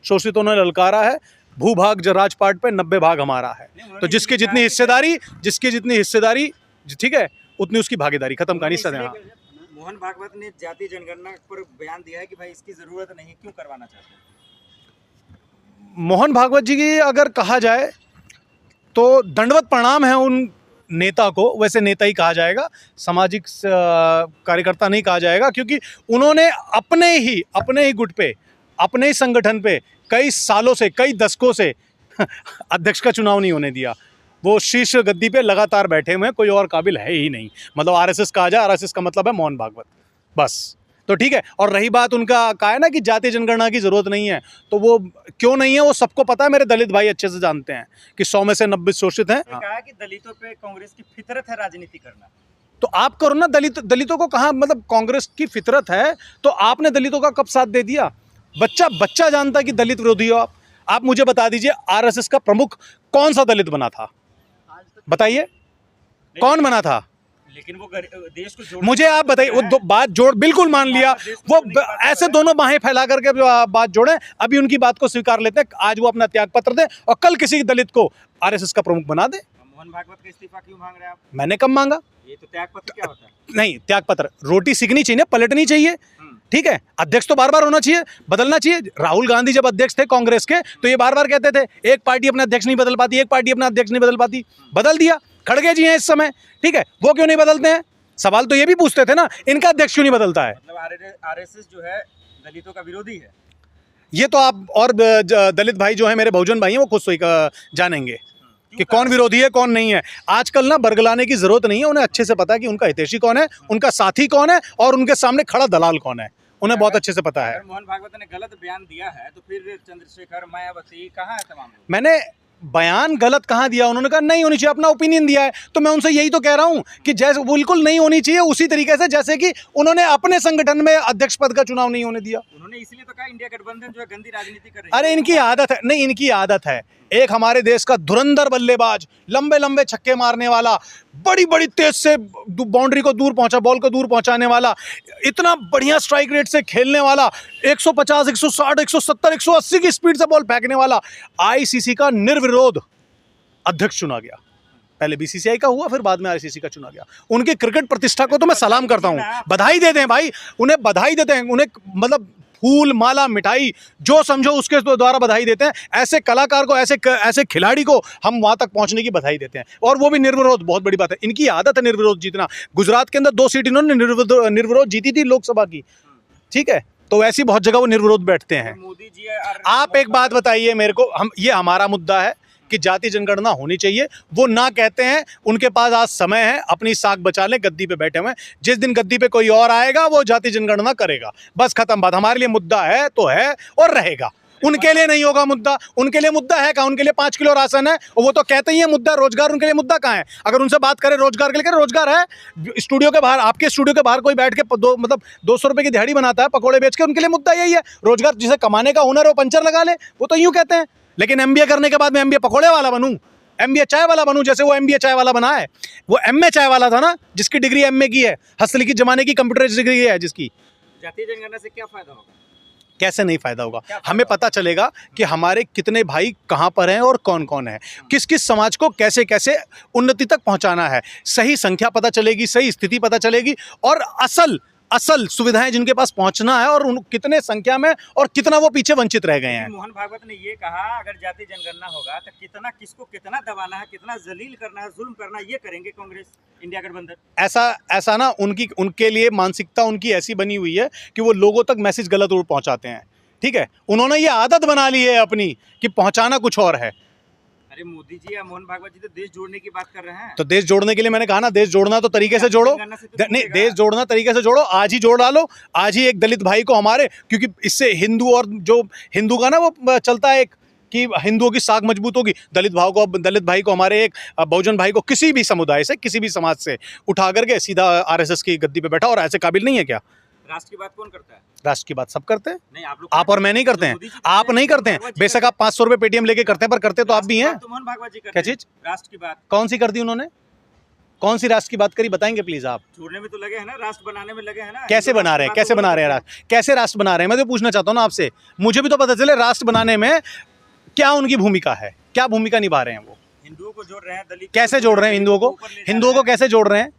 शोषितों ने ललकारा है, भूभाग राजपाट पे 90 भाग हमारा है। तो जिसकी जितनी हिस्सेदारी ठीक है उतनी उसकी भागीदारी। खत्म कहानी सर। यहाँ मोहन भागवत ने जाति जनगणना पर बयान दिया है कि भाई इसकी जरूरत नहीं, क्यों करवाना चाहते हैं? मोहन भागवत जी की अगर कहा जाए तो दंडवत प्रणाम है उन नेता को, वैसे नेता ही कहा जाएगा, सामाजिक कार्यकर्ता नहीं कहा जाएगा, क्योंकि उन्होंने अपने ही गुट पे, अपने ही संगठन पे कई सालों से, कई दशकों से अध्यक्ष का चुनाव नहीं होने दिया। वो शीर्ष गद्दी पे लगातार बैठे हुए हैं, कोई और काबिल है ही नहीं। मतलब आरएसएस कहा जाए, आरएसएस का मतलब है मोहन भागवत, बस। तो ठीक है। और रही बात उनका कहा है ना कि जातीय जनगणना की जरूरत नहीं है, तो वो क्यों नहीं है वो सबको पता है। मेरे दलित भाई अच्छे से जानते हैं कि 100 में से 90 शोषित हैं। कहा कि दलितों पे कांग्रेस की फितरत है राजनीति करना, तो आप करो ना। दलितों को कहाँ, मतलब कांग्रेस की फितरत है तो आपने दलितों का कब साथ दे दिया? बच्चा जानता है कि दलित विरोधी हो आप मुझे बता दीजिए आरएसएस का प्रमुख कौन सा दलित बना था? बताइए कौन बना था? लेकिन वो देश को मुझे आप बताइए। वो बात जोड़, बिल्कुल मान लिया वो ऐसे दोनों बाहें फैला करके बात जोड़े, अभी उनकी बात को स्वीकार लेते हैं। आज वो अपना त्याग पत्र दे और कल किसी दलित को आरएसएस का प्रमुख बना दे। मोहन भागवत का इस्तीफा क्यों मांग रहे हैं आप? मैंने कब मांगा? ये तो त्याग पत्र क्या होता है? नहीं, त्याग पत्र रोटी सीखनी चाहिए, पलटनी चाहिए। ठीक है, अध्यक्ष तो बार बार होना चाहिए, बदलना चाहिए। राहुल गांधी जब अध्यक्ष थे कांग्रेस के तो ये बार बार कहते थे एक पार्टी अपना अध्यक्ष नहीं बदल पाती, एक पार्टी अपना अध्यक्ष नहीं बदल पाती। बदल दिया, खड़गे जी हैं इस समय, ठीक है, वो क्यों नहीं बदलते हैं? सवाल तो ये भी पूछते थे ना, इनका अध्यक्ष क्यों नहीं बदलता है? मतलब आरएसएस जो है दलितों का विरोधी है। ये तो आप और दलित भाई जो है मेरे बहुजन भाई हैं वो खुद जानेंगे कि कौन विरोधी है कौन नहीं है। आजकल ना बरगलाने की जरूरत नहीं है, उन्हें अच्छे से पता है कि उनका हितैषी कौन है, उनका साथी कौन है और उनके सामने खड़ा दलाल कौन है। उन्हें बहुत अच्छे से पता है। मोहन भागवत ने गलत बयान दिया है तो फिर चंद्रशेखर, मायावती कहाँ है तमाम? मैंने बयान गलत कहाँ दिया? उन्होंने कहा नहीं होनी चाहिए, अपना ओपिनियन दिया है। तो मैं उनसे यही तो कह रहा हूं कि जैसे बिल्कुल नहीं होनी चाहिए उसी तरीके से जैसे कि उन्होंने अपने संगठन में अध्यक्ष पद का चुनाव नहीं होने दिया। उन्होंने इसलिए तो कहा इंडिया गठबंधन जो है गंदी राजनीति कर रही है। अरे इनकी आदत है। नहीं, इनकी आदत है। एक हमारे देश का धुरंधर बल्लेबाज, लंबे लंबे छक्के मारने वाला, बड़ी बड़ी तेज से बाउंड्री को दूर पहुंचा, बॉल को दूर पहुंचाने वाला, इतना बढ़िया स्ट्राइक रेट से खेलने वाला, 150, 160, 170, 180 की स्पीड से बॉल फेंकने वाला आईसीसी का निर्विरोध अध्यक्ष चुना गया। पहले बीसीसीआई का हुआ, फिर बाद में आईसीसी का चुना गया। उनके क्रिकेट प्रतिष्ठा को तो मैं सलाम करता हूं, बधाई देते हैं भाई, उन्हें बधाई देते हैं। उन्हें मतलब फूल, माला, मिठाई जो समझो उसके द्वारा बधाई देते हैं। ऐसे कलाकार को, ऐसे खिलाड़ी को हम वहां तक पहुंचने की बधाई देते हैं, और वो भी निर्विरोध। बहुत बड़ी बात है, इनकी आदत है निर्विरोध जीतना। गुजरात के अंदर 2 सीट इन्होंने निर्विरोध जीती थी लोकसभा की, ठीक है। तो ऐसी बहुत जगह वो निर्विरोध बैठते हैं। मोदी जी आप एक बात बताइए मेरे को, ये हमारा मुद्दा है कि जाति जनगणना होनी चाहिए। वो ना कहते हैं, उनके पास आज समय है, अपनी साख बचा लें, गद्दी पे बैठे हुए हैं। जिस दिन गद्दी पे कोई और आएगा वो जाति जनगणना करेगा, बस खत्म बात। हमारे लिए मुद्दा है तो है और रहेगा, उनके लिए नहीं होगा मुद्दा। उनके लिए मुद्दा है कहाँ? उनके लिए 5 किलो राशन है, और वो तो कहते ही है मुद्दा रोजगार। उनके लिए मुद्दा कहाँ है? अगर उनसे बात करें रोजगार के लिए, रोजगार है स्टूडियो के बाहर, आपके स्टूडियो के बाहर कोई बैठ के 200 रुपए की दिहाड़ी बनाता है पकौड़े बेच के, उनके लिए मुद्दा यही है रोजगार। जिसे कमाने का हुनर हो पंचर लगा ले, वो तो यूं कहते हैं। लेकिन एमबीए करने के बाद मैं एमबीए पकौड़े वाला बनूं, एमबीए चाय वाला बनूं, जैसे वो एमबीए चाय वाला बना है। वो एमए चाय वाला था ना, जिसकी डिग्री एमए की है, हस्तलिखित जमाने की कंप्यूटर डिग्री है जिसकी। जातीय जनगणना से क्या फायदा होगा? कैसे नहीं फायदा होगा? हमें पता चलेगा कि हमारे कितने भाई कहां पर हैं और कौन कौन है, किस किस समाज को कैसे कैसे उन्नति तक पहुंचाना है। सही संख्या पता चलेगी, सही स्थिति पता चलेगी, और असल सुविधाएं जिनके पास पहुंचना है, और उन कितने संख्या में और कितना वो पीछे वंचित रह गए हैं। मोहन भागवत ने ये कहा अगर जातीय जनगणना होगा तो कितना किसको कितना दबाना है, कितना जलील करना है, जुल्म करना है, ये करेंगे कांग्रेस इंडिया गठबंधन। ऐसा ना उनके लिए मानसिकता उनकी ऐसी बनी हुई है कि वो लोगों तक मैसेज गलत पहुंचाते हैं, ठीक है। उन्होंने ये आदत बना ली है अपनी कि पहुंचाना कुछ और है। अरे मोदी जी या मोहन भागवत जी तो देश जोड़ने की बात कर रहे हैं। तो देश जोड़ने के लिए मैंने कहा ना, देश जोड़ना तो तरीके से जोड़ो। नहीं, देश जोड़ना तरीके से जोड़ो, आज ही जोड़ डालो। आज ही एक दलित भाई को हमारे, क्योंकि इससे हिंदू और जो हिंदू का ना वो चलता है एक कि हिंदुओं की साख मजबूत होगी। दलित भाई को हमारे एक बहुजन भाई को किसी भी समुदाय से, किसी भी समाज से उठा करके सीधा आरएसएस की गद्दी पे बैठा, और ऐसे काबिल नहीं है क्या? राष्ट्र की बात कौन करता है? राष्ट्र की बात सब करते हैं। नहीं, आप और मैं नहीं करते हैं, आप नहीं करते हैं। बेशक आप 500 रुपए पेटीएम लेके करते हैं, पर करते तो आप भी हैं। मोहन भागवत जी क्या चीज? राष्ट्र की बात कौन सी कर दी उन्होंने? कौन सी राष्ट्र की बात करी, बताएंगे प्लीज आप? छोड़ने में तो लगे हैं ना, राष्ट्र बनाने में लगे हैं ना। कैसे बना रहे हैं, कैसे बना रहे हैं राष्ट्र, कैसे राष्ट्र बना रहे हैं? मैं तो पूछना चाहता हूँ ना आपसे, मुझे भी तो पता चले राष्ट्र बनाने में क्या उनकी भूमिका है, क्या भूमिका निभा रहे हैं वो? हिंदुओं को जोड़ रहे हैं, दलित कैसे जोड़ रहे हैं हिंदुओं को? हिंदुओं को कैसे जोड़ रहे हैं?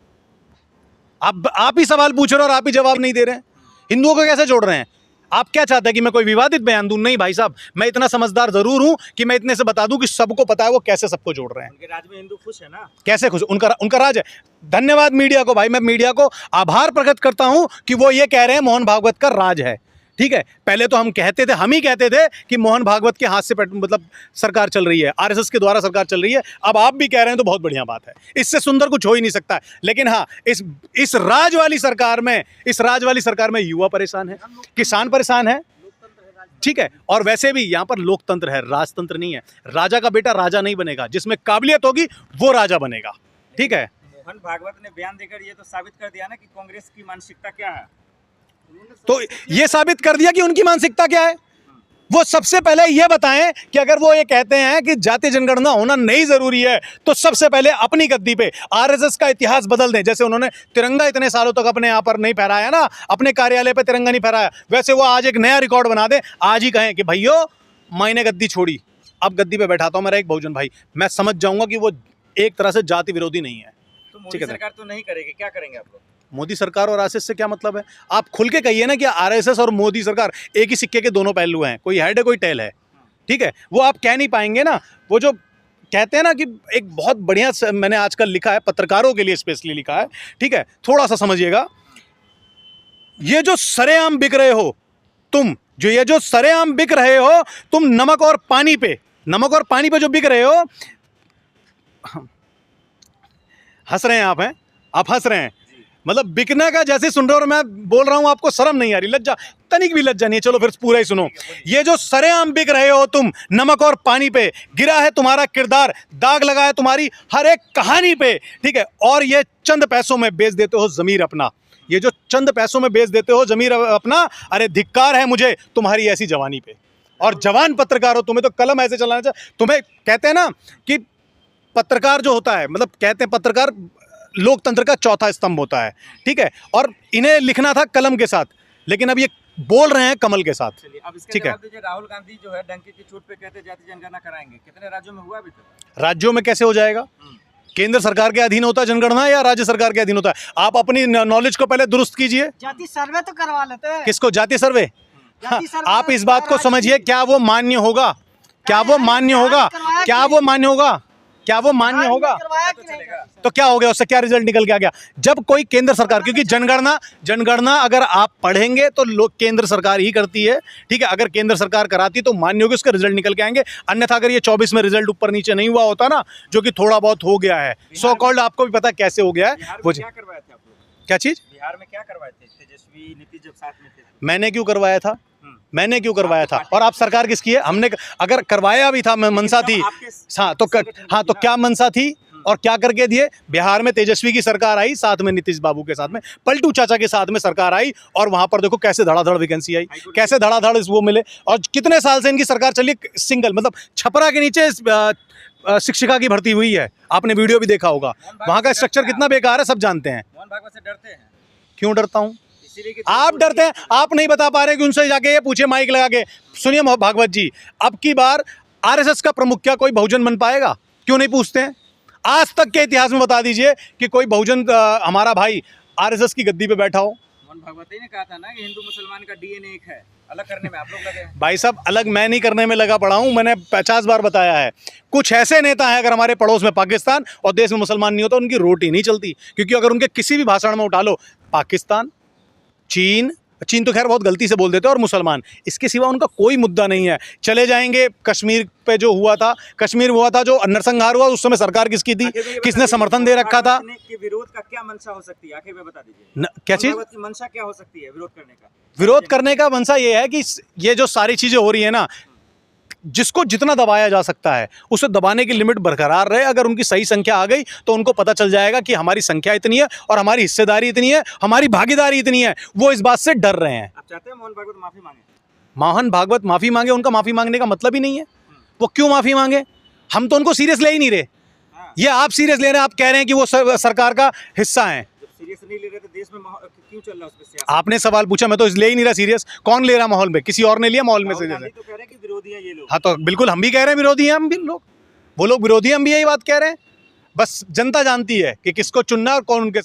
आप ही सवाल पूछ रहे हो और आप ही जवाब नहीं दे रहे हैं। हिंदुओं को कैसे जोड़ रहे हैं? आप क्या चाहते हैं कि मैं कोई विवादित बयान दूं? नहीं भाई साहब, मैं इतना समझदार जरूर हूं कि मैं इतने से बता दूं कि सबको पता है वो कैसे सबको जोड़ रहे हैं। उनके राज्य में हिंदू खुश है ना। कैसे खुश? उनका राज है। धन्यवाद मीडिया को भाई, मैं मीडिया को आभार प्रकट करता हूं कि वो ये कह रहे हैं मोहन भागवत का राज है। ठीक है, पहले तो हम ही कहते थे कि मोहन भागवत के हाथ से मतलब सरकार चल रही है, आरएसएस के द्वारा सरकार चल रही है। अब आप भी कह रहे हैं तो बहुत बढ़िया बात है, इससे सुंदर कुछ हो ही नहीं सकता है। लेकिन हाँ, इस राज वाली सरकार में युवा परेशान है, किसान परेशान है। ठीक है, और वैसे भी यहाँ पर लोकतंत्र है, राजतंत्र नहीं है। राजा का बेटा राजा नहीं बनेगा, जिसमें काबिलियत होगी वो राजा बनेगा। ठीक है, मोहन भागवत ने बयान देकर ये तो साबित कर दिया ना कि कांग्रेस की मानसिकता क्या है। तो ये साबित कर दिया कि उनकी मानसिकता क्या है। वो सबसे पहले ये बताएं कि अगर वो ये कहते हैं कि जातीय जनगणना होना नहीं जरूरी है, तो सबसे पहले अपनी गद्दी पे आरएसएस का इतिहास बदल दें। जैसे उन्होंने तिरंगा इतने सालों तक अपने यहाँ पर नहीं फहराया ना, अपने कार्यालय पे तिरंगा नहीं फहराया, वैसे वो आज एक नया रिकॉर्ड बना दें। आज ही कहें कि भैया मैंने गद्दी छोड़ी, अब गद्दी पे बैठाता हूँ मेरा एक बहुजन भाई। मैं समझ जाऊंगा कि वो एक तरह से जाति विरोधी नहीं है। तो मोदी सरकार तो नहीं करेगी, क्या करेंगे आप लोग? मोदी सरकार और आरएसएस से क्या मतलब है? आप खुल के कहिए ना कि आरएसएस और मोदी सरकार एक ही सिक्के के दोनों पहलू हैं, कोई हेड है कोई टेल है। ठीक है, वो आप कह नहीं पाएंगे ना। वो जो कहते हैं ना कि एक बहुत बढ़िया मैंने आजकल लिखा है, पत्रकारों के लिए स्पेशली लिखा है। ठीक है, थोड़ा सा समझिएगा। ये जो सरेआम बिक रहे हो तुम, सरेआम बिक रहे हो तुम, नमक और पानी पे जो बिक रहे हो। हंस रहे हैं आप, हैं आप हंस रहे हैं, मतलब बिकने का जैसे सुन रहे हो और मैं बोल रहा हूं, आपको शर्म नहीं आ रही, लज्जा, तनिक भी लज्जा नहीं है। चलो फिर पूरा ही सुनो। ये जो सरेआम बिक रहे हो तुम, नमक और पानी पे, गिरा है तुम्हारा किरदार, दाग लगा है तुम्हारी हर एक कहानी पे। ठीक है, और ये चंद पैसों में बेच देते हो जमीर अपना। ये जो चंद पैसों में बेच देते हो जमीर अपना, अरे धिक्कार है मुझे तुम्हारी ऐसी जवानी पे। और जवान पत्रकार हो, तुम्हें तो कलम ऐसे चलाना चाहिए। तुम्हें कहते हैं ना कि पत्रकार जो होता है, मतलब कहते हैं पत्रकार लोकतंत्र का चौथा स्तंभ होता है। ठीक है, और इन्हें लिखना था कलम के साथ, लेकिन अब ये बोल रहे हैं कमल के साथ। अब इसके ठीक है, जवाब दीजिए। राहुल गांधी जो है डंके की चोट पे कहते जाति जनगणना कराएंगे, कितने राज्यों में हुआ अभी तक? राज्यों में कैसे हो जाएगा? केंद्र सरकार के अधीन होता है जनगणना या राज्य सरकार के अधीन होता है? आप अपनी नॉलेज को पहले दुरुस्त कीजिए। जाति सर्वे तो करवा लेते हैं। किसको जाति सर्वे? आप इस बात को समझिए, क्या वो मान्य होगा? क्या वो मान्य होगा? क्या वो मान्य होगा? क्या वो मान्य होगा? तो क्या हो गया, उससे क्या रिजल्ट निकल के आ गया? जब कोई केंद्र सरकार, क्योंकि जनगणना अगर आप पढ़ेंगे तो लोग केंद्र सरकार ही करती है। ठीक है, अगर केंद्र सरकार कराती तो मान्य होगी, उसके रिजल्ट निकल के आएंगे। अन्यथा अगर ये 24 में रिजल्ट ऊपर नीचे नहीं हुआ होता ना, जो कि थोड़ा बहुत हो गया है, सो कॉल्ड, आपको भी पता कैसे हो गया है वो। क्या करवाए थे आप लोग? क्या चीज? बिहार में क्या करवाए थे? तेजस्वी नीतीश जब साथ में थे, मैंने क्यों करवाया था? और आप सरकार किसकी है? हमने अगर करवाया भी था, मनसा थी। हाँ तो क्या मनसा थी और क्या करके दिए? बिहार में तेजस्वी की सरकार आई, साथ में नीतीश बाबू के साथ में, पलटू चाचा के साथ में सरकार आई, और वहां पर देखो कैसे धड़ाधड़ वैकेंसी आई, कैसे धड़ाधड़ वो मिले। और कितने साल से इनकी सरकार चली, सिंगल, मतलब छपरा के नीचे शिक्षिका की भर्ती हुई है। आपने वीडियो भी देखा होगा, वहां का स्ट्रक्चर कितना बेकार है, सब जानते हैं। मोहन भागवत से डरते हैं? क्यों डरता हूं? आप डरते हैं, आप नहीं बता पा रहे कि उनसे जाके ये पूछे माइक लगा के। सुनिए भागवत जी, अब की बार आरएसएस का प्रमुख क्या कोई बहुजन बन पाएगा? क्यों नहीं पूछते हैं? आज तक के इतिहास में बता दीजिए कि कोई बहुजन हमारा भाई आरएसएस की गद्दी पे बैठा हो। मोहन भागवत ने कहा था ना कि हिंदू मुसलमान का डीएनए एक है, अलग करने में आप लोग लगे हैं। भाई साहब, अलग मैं नहीं करने में लगा पड़ा हूं, मैंने 50 बार बताया है। कुछ ऐसे नेता हैं अगर हमारे पड़ोस में पाकिस्तान और देश में मुसलमान नहीं होता, उनकी रोटी नहीं चलती। क्योंकि अगर उनके किसी भी भाषण में उठा लो, पाकिस्तान, चीन तो खैर बहुत गलती से बोल देते हैं, और मुसलमान, इसके सिवा उनका कोई मुद्दा नहीं है। चले जाएंगे कश्मीर पे जो हुआ था, जो नरसंहार हुआ, उस समय सरकार किसकी थी, किसने समर्थन दे रखा था? विरोध का क्या मंशा हो सकती है, आखिर में बता दीजिए। क्या चीज? मंशा क्या हो सकती है विरोध करने का? विरोध करने का मंशा ये है कि ये जो सारी चीजें हो रही है ना, जिसको जितना दबाया जा सकता है उसे दबाने की लिमिट बरकरार रहे। अगर उनकी सही संख्या आ गई तो उनको पता चल जाएगा कि हमारी संख्या इतनी है और हमारी हिस्सेदारी इतनी है, हमारी भागीदारी इतनी है। वो इस बात से डर रहे हैं। आप चाहते हैं मोहन भागवत माफी मांगे? मोहन भागवत माफी मांगे? उनका माफी मांगने का मतलब ही नहीं है। वो क्यों माफी मांगे? हम तो उनको सीरियस ले ही नहीं रहे। ये आप सीरियस ले रहे हैं, आप कह रहे हैं कि वो सरकार का हिस्सा हैं। जब सीरियस नहीं ले रहे तो देश में क्यों चल रहा है उस पे सियासत? आपने सवाल पूछा, मैं तो ले ही नहीं रहा सीरियस। कौन ले रहा माहौल में? किसी और ने लिया माहौल में से राहुल जैसे। गांधी तो कह रहे हैं कि विरोधी हैं ये लोग। हाँ तो बिल्कुल हम भी कह रहे हैं विरोधी हैं, हम भी लोग, वो लोग विरोधी, हम भी यही बात कह रहे हैं। बस जनता जानती है कि किसको चुनना और कौन उनके